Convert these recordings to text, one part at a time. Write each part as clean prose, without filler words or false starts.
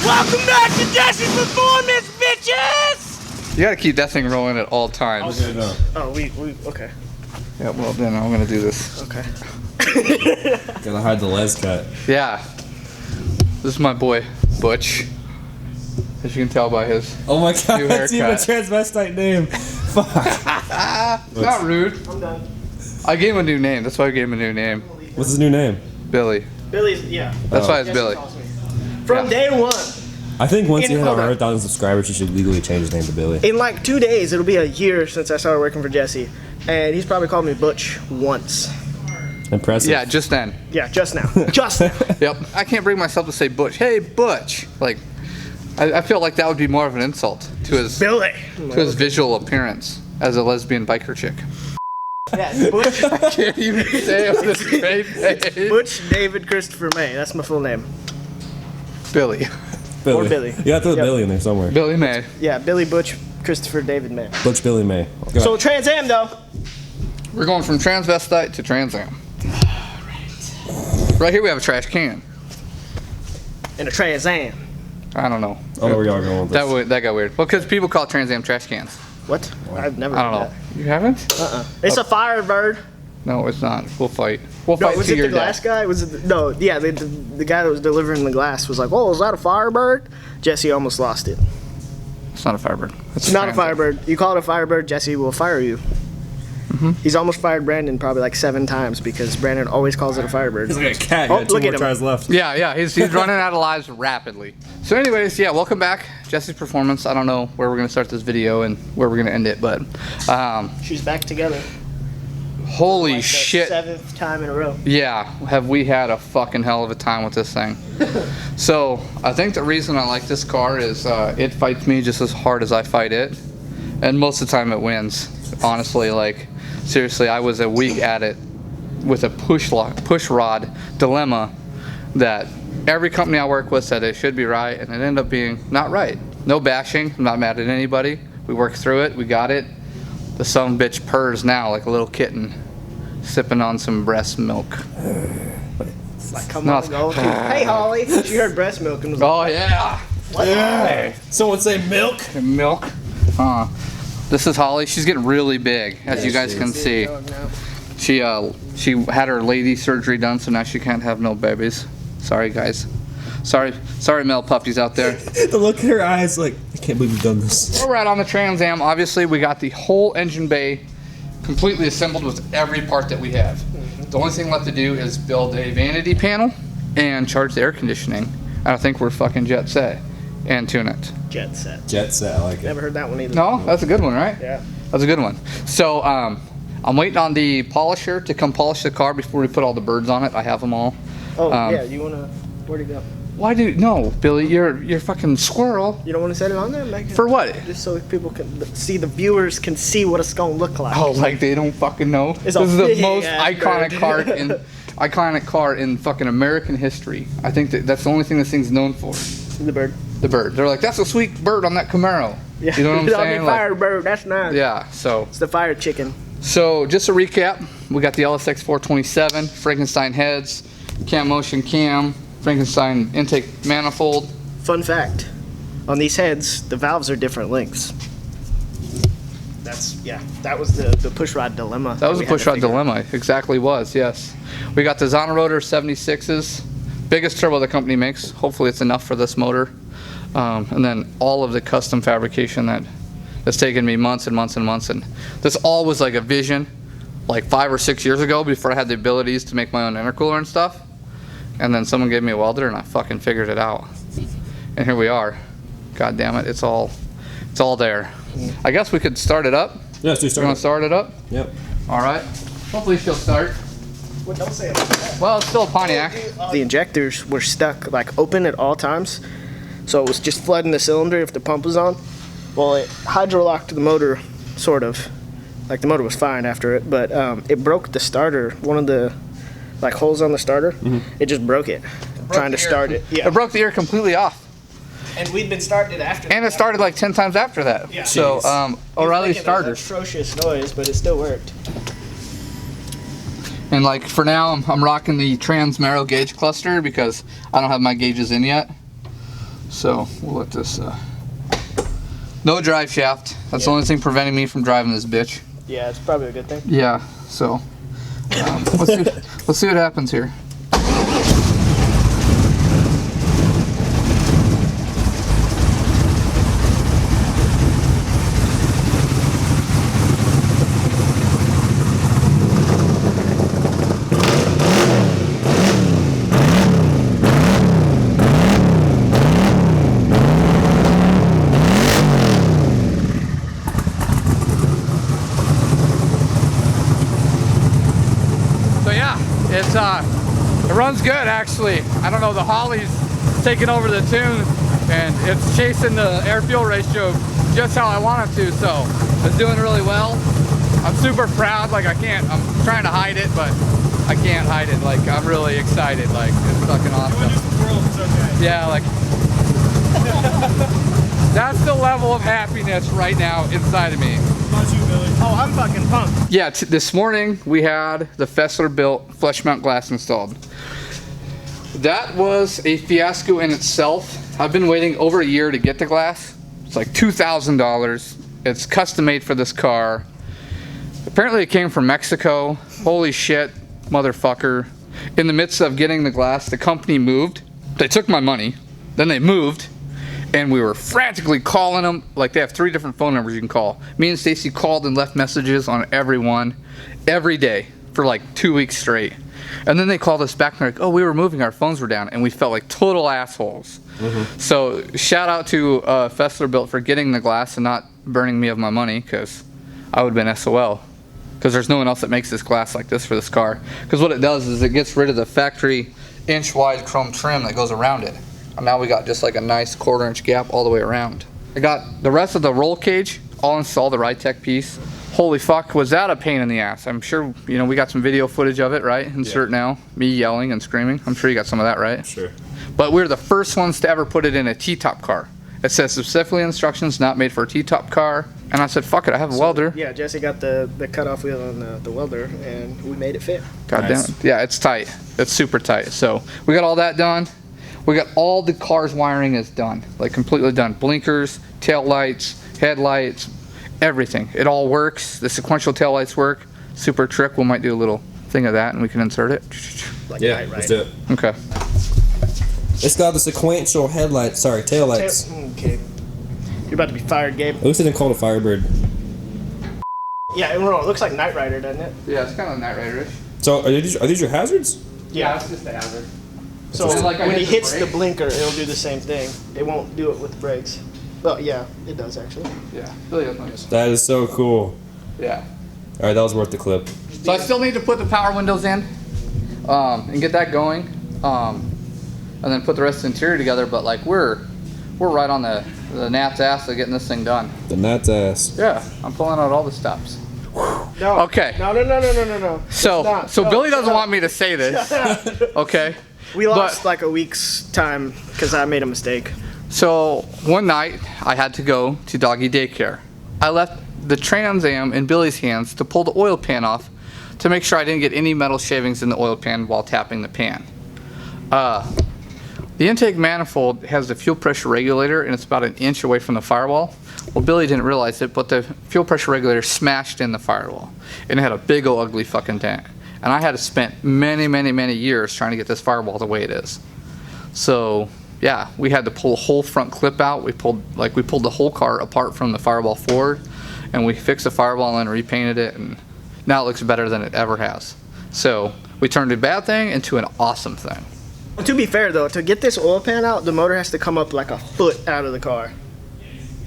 Welcome back to Jesse's Performance, bitches! You gotta keep that thing rolling at all times. Oh, we okay. Yeah, well then I'm gonna do this. Okay. Gotta hide the les cut. Yeah. This is my boy, Butch. As you can tell by his Oh my god, new that's even a haircut. transvestite name. Fuck. It's not rude. I'm done. I gave him a new name. That's why I gave him a new name. What's his new name? Billy. Billy's, yeah. That's why it's Jesse Billy. calls me. From day one. I think once he hit hold on. 100,000 subscribers, he should legally change his name to Billy. In like 2 days, it'll be a year since I started working for Jesse. And he's probably called me Butch once. Impressive. Yeah, just then. Yeah, just now. Just now. Yep. I can't bring myself to say Butch. Hey, Butch. Like, I feel like that would be more of an insult to his Billy. visual appearance as a lesbian biker chick. Yeah, Butch. I can't even say it with a straight face. Butch David Christopher May. That's my full name. Billy. Or Billy. You gotta throw Yep. Billy in there somewhere. Billy May. Yeah, Billy Butch Christopher David May. Butch Billy May. Go So ahead. Trans Am though. We're going from transvestite to Trans Am. Right here we have a trash can. In a Trans Am. I don't know. I don't know where y'all are going with this. That got weird. Well, because people call Trans Am trash cans. What? I've never I don't heard know. You haven't? that. It's a Firebird. No, it's not. We'll fight. We'll No, fight was to it your the glass death. guy? Was it no? Yeah, the guy that was delivering the glass was like, "Oh, is that a Firebird?" Jesse almost lost it. It's not a Firebird. It's not a Trans Am. Firebird. You call it a Firebird, Jesse will fire you. He's almost fired Brandon probably like 7 times because Brandon always calls it a Firebird. He's like a cat. Oh, Got two look more at him. tries left. Yeah, he's running out of lives rapidly. So anyways, yeah, welcome back. Jesse's Performance. I don't know where we're going to start this video and where we're going to end it, but She's back together. holy Like the shit. 7th time in a row. Yeah, have we had a fucking hell of a time with this thing. So, I think the reason I like this car is it fights me just as hard as I fight it. And most of the time it wins. Honestly, like, seriously, I was a week at it with a push rod dilemma that every company I work with said it should be right, and it ended up being not right. No bashing, I'm not mad at anybody. We worked through it, we got it. The son of a bitch purrs now like a little kitten, sipping on some breast milk. It's like, come No, on, go. Hey, Holly. She heard breast milk and was like, Oh yeah! what? Hey, Someone say milk. milk. This is Holly. She's getting really big, as you guys can see. Oh, no. She had her lady surgery done, so now she can't have no babies. Sorry, guys. Sorry, male puppies out there. The look in her eyes, like, I can't believe you've done this. We're right on the Trans Am. Obviously, we got the whole engine bay completely assembled with every part that we have. The only thing left to do is build a vanity panel and charge the air conditioning. And I think we're fucking jet set and tune it. Jet set. Jet set, I like it. Never heard that one either. No, that's a good one, right? Yeah. That's a good one. So I'm waiting on the polisher to come polish the car before we put all the birds on it. I have them all. Oh, Um, yeah. You wanna? Where'd it go? Why no, Billy? You're fucking squirrel. You don't want to set it on there? Like, For what? just so people can see, the viewers can see what it's gonna look like. Oh, like they don't fucking know. It's This a is the big most ass bird. iconic car in fucking American history. I think that's the only thing this thing's known for. The bird. The bird. They're like, that's a sweet bird on that Camaro. Yeah. You know what I'm That'll saying? be Like, Firebird. That's nice. yeah. So It's the fire chicken. just to recap, we got the LSX 427, Frankenstein heads, cam motion cam, Frankenstein intake manifold. Fun fact: on these heads, the valves are different lengths. That was the push rod dilemma. That was a we had to push rod figure out. dilemma. Exactly was, yes. We got the Zonrotor 76s, biggest turbo the company makes. Hopefully it's enough for this motor. And then all of the custom fabrication that's taken me months and months and months. And this all was like a vision like 5 or 6 years ago before I had the abilities to make my own intercooler and stuff. And then someone gave me a welder and I fucking figured it out. And here we are. God damn it, it's all there. I guess we could start it up. Yeah, so You want to start it up? Yep. All right. Hopefully she'll start. Well, don't say it like that. Well, it's still a Pontiac. The injectors were stuck, like open at all times, so it was just flooding the cylinder if the pump was on. Well, it hydrolocked the motor, sort of. Like the motor was fine after it, but it broke the starter. One of the like holes on the starter, it just broke it. Trying to start it. Yeah. It broke the air completely off. And we'd been starting it after. And it started like 10 times after that. Yeah. So, O'Reilly's starters. Atrocious noise, but it still worked. And like for now, I'm rocking the Trans Marrow gauge cluster because I don't have my gauges in yet. So we'll let this. No drive shaft. That's the only thing preventing me from driving this bitch. Yeah, it's probably a good thing. Yeah. So let's see what happens here. It runs good actually. I don't know, the Holly's taking over the tune and it's chasing the air-fuel ratio just how I want it to, so it's doing really well. I'm super proud, like I'm trying to hide it, but I can't hide it. Like I'm really excited, like it's fucking awesome. Yeah, like that's the level of happiness right now inside of me. Oh, I'm fucking pumped. Yeah, this morning we had the FIREBIRD flush mount glass installed. That was a fiasco in itself. I've been waiting over a year to get the glass. It's like $2,000. It's custom made for this car. Apparently it came from Mexico. Holy shit, motherfucker. In the midst of getting the glass, the company moved. They took my money, then they moved. And we were frantically calling them. Like they have 3 different phone numbers you can call. Me and Stacy called and left messages on every one, every day for like 2 weeks straight. And then they called us back and they're like, oh, we were moving, our phones were down, and we felt like total assholes. So shout out to FIREBIRD for getting the glass and not burning me of my money, because I would have been SOL. Because there's no one else that makes this glass like this for this car. Because what it does is it gets rid of the factory inch-wide chrome trim that goes around it. And now we got just like a nice 1/4 inch gap all the way around. I got the rest of the roll cage all installed, the Ritech piece. Holy fuck, was that a pain in the ass. I'm sure, you know, we got some video footage of it, right? Insert now, me yelling and screaming. I'm sure you got some of that, right? Sure. But we're the first ones to ever put it in a T-top car. It says specifically instructions not made for a T-top car. And I said, fuck it, I have a welder. Yeah, Jesse got the cutoff wheel on the welder, and we made it fit. God damn it. Yeah, it's tight. It's super tight. So we got all that done. We got all the car's wiring is done, like completely done. Blinkers, tail lights, headlights, everything. It all works. The sequential tail lights work. Super trick. We might do a little thing of that and we can insert it. Like Yeah, right, let's do it. Okay. It's got the sequential headlights, sorry, tail lights. Okay. You're about to be fired, Gabe. At least they didn't call it a FIREBIRD. Yeah, it looks like Knight Rider, doesn't it? Yeah, it's kind of Knight Rider-ish. So are these your hazards? Yeah, it's just a hazard. So Like when he the hits the brake. blinker, it'll do the same thing. It won't do it with the brakes. Well, yeah, it does actually. Yeah, Billy doesn't like it. That is so cool. Yeah. Alright, that was worth the clip. So I still need to put the power windows in and get that going, and then put the rest of the interior together. But like we're right on the gnat's ass of getting this thing done. The gnat's ass. Yeah, I'm pulling out all the stops. No. Okay. No. So No, Billy doesn't want me to say this. Okay. We lost But- like a week's time because I made a mistake. So one night I had to go to doggy daycare. I left the Trans Am in Billy's hands to pull the oil pan off to make sure I didn't get any metal shavings in the oil pan while tapping the pan. The intake manifold has the fuel pressure regulator and it's about an inch away from the firewall. Well, Billy didn't realize it, but the fuel pressure regulator smashed in the firewall and it had a big old ugly fucking dent. And I had to spend many years trying to get this firewall the way it is. So yeah, we had to pull a whole front clip out. We pulled the whole car apart from the firewall forward, and we fixed the firewall and repainted it, and now it looks better than it ever has. So we turned a bad thing into an awesome thing. To be fair though, to get this oil pan out, the motor has to come up like a foot out of the car.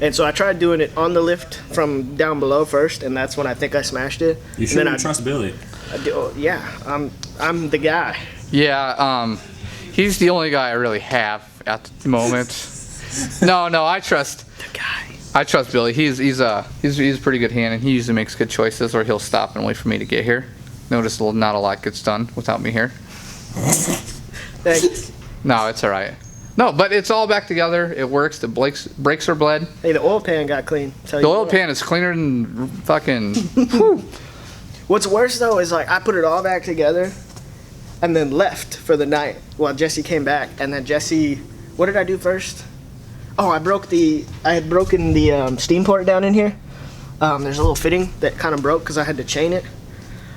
And so I tried doing it on the lift from down below first, and that's when I think I smashed it. You And sure then you trust Billy? Yeah, I'm the guy. Yeah, he's the only guy I really have at the moment. No, I trust. The guy. I trust Billy. He's a pretty good hand, and he usually makes good choices, or he'll stop and wait for me to get here. Notice not a lot gets done without me here. Thanks. No, it's all right. No, but it's all back together. It works. The brakes are bled. Hey, the oil pan got clean. The oil pan is cleaner than fucking. Whew. What's worse though is like I put it all back together, and then left for the night while Jesse came back. And then Jesse, what did I do first? Oh, I had broken the steam port down in here. There's a little fitting that kind of broke because I had to chain it.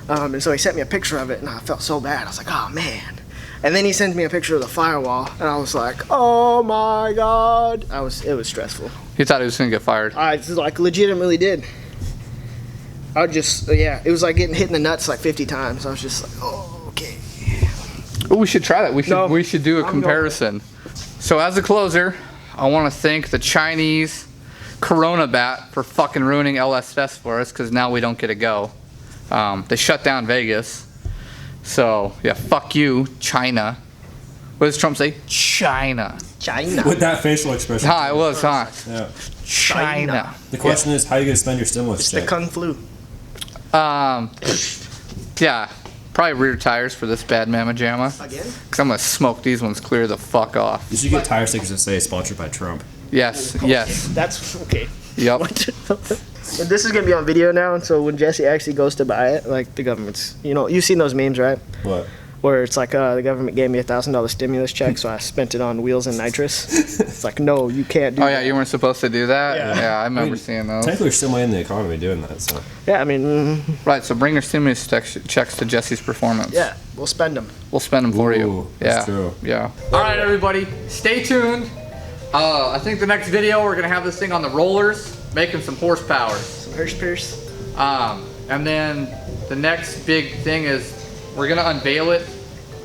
And so he sent me a picture of it, and I felt so bad. I was like, oh man. And then he sent me a picture of the firewall, and I was like, oh my God. It was stressful. He thought he was gonna get fired. I like legitimately did. I just, yeah, it was like getting hit in the nuts like 50 times. I was just like, oh, okay. Oh, we should try that. We should do a I'm comparison. So as a closer, I want to thank the Chinese Corona bat for fucking ruining LS Fest for us, because now we don't get to go. They shut down Vegas. So yeah, fuck you, China. What does Trump say? China. China. With that facial expression. Hi, it was, huh? Yeah. China. The question is, how are you gonna spend your stimulus It's check? the Kung Flu. Yeah, probably rear tires for this bad mamma jamma. Again? Cause I'm gonna smoke these ones clear the fuck off. You should get tire stickers that say sponsored by Trump. Yes, yes. That's okay. Yep. And this is gonna be on video now, and so when Jesse actually goes to buy it, like the government's, you've seen those memes, right? What? Where it's like the government gave me a $1,000 stimulus check, so I spent it on wheels and nitrous. It's like, no, you can't do Oh that. yeah, you weren't supposed to do that? Yeah. I remember seeing those. Technically, we're still in the economy doing that, so. Yeah, I mean, Right, so bring your stimulus checks to Jesse's Performance. yeah, we'll spend them. We'll spend them for you. Ooh, Yeah. that's true. Yeah. All right, everybody, stay tuned. I think the next video we're gonna have this thing on the rollers, making some horsepower. Some Hirsch Pierce. And then the next big thing is we're gonna unveil it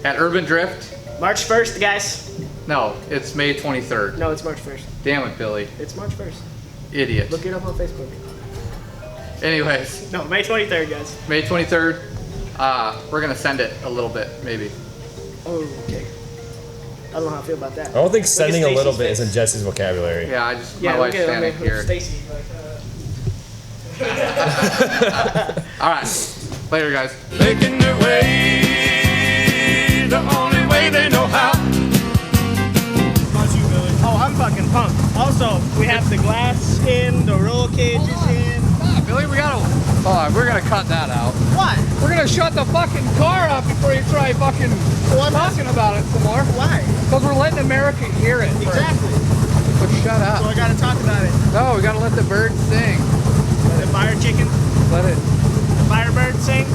at Urban Drift. March 1st, guys. No, it's May 23rd. No, it's March 1st. Damn it, Billy. It's March 1st. Idiot. Look it up on Facebook. Anyways, No, May 23rd, guys. May 23rd. We're gonna send it a little bit, maybe. Oh, okay. I don't know how I feel about that. I don't think sending a Stacy's little bit face. is in Jesse's vocabulary. Yeah, I just Yeah, my wife's standing here. Stacy. All right, later, guys. Making their way the only way they know how. Oh, I'm fucking pumped. Also, we have the glass in, the roll cages in. Billy, we're gonna cut that out. What? We're gonna shut the fucking car up before you try fucking talking about it some more. Why? Because we're letting America hear it. Exactly. But shut up. So I gotta talk about it. No, we gotta let the birds sing. The fire chicken, Let it. the firebird sing.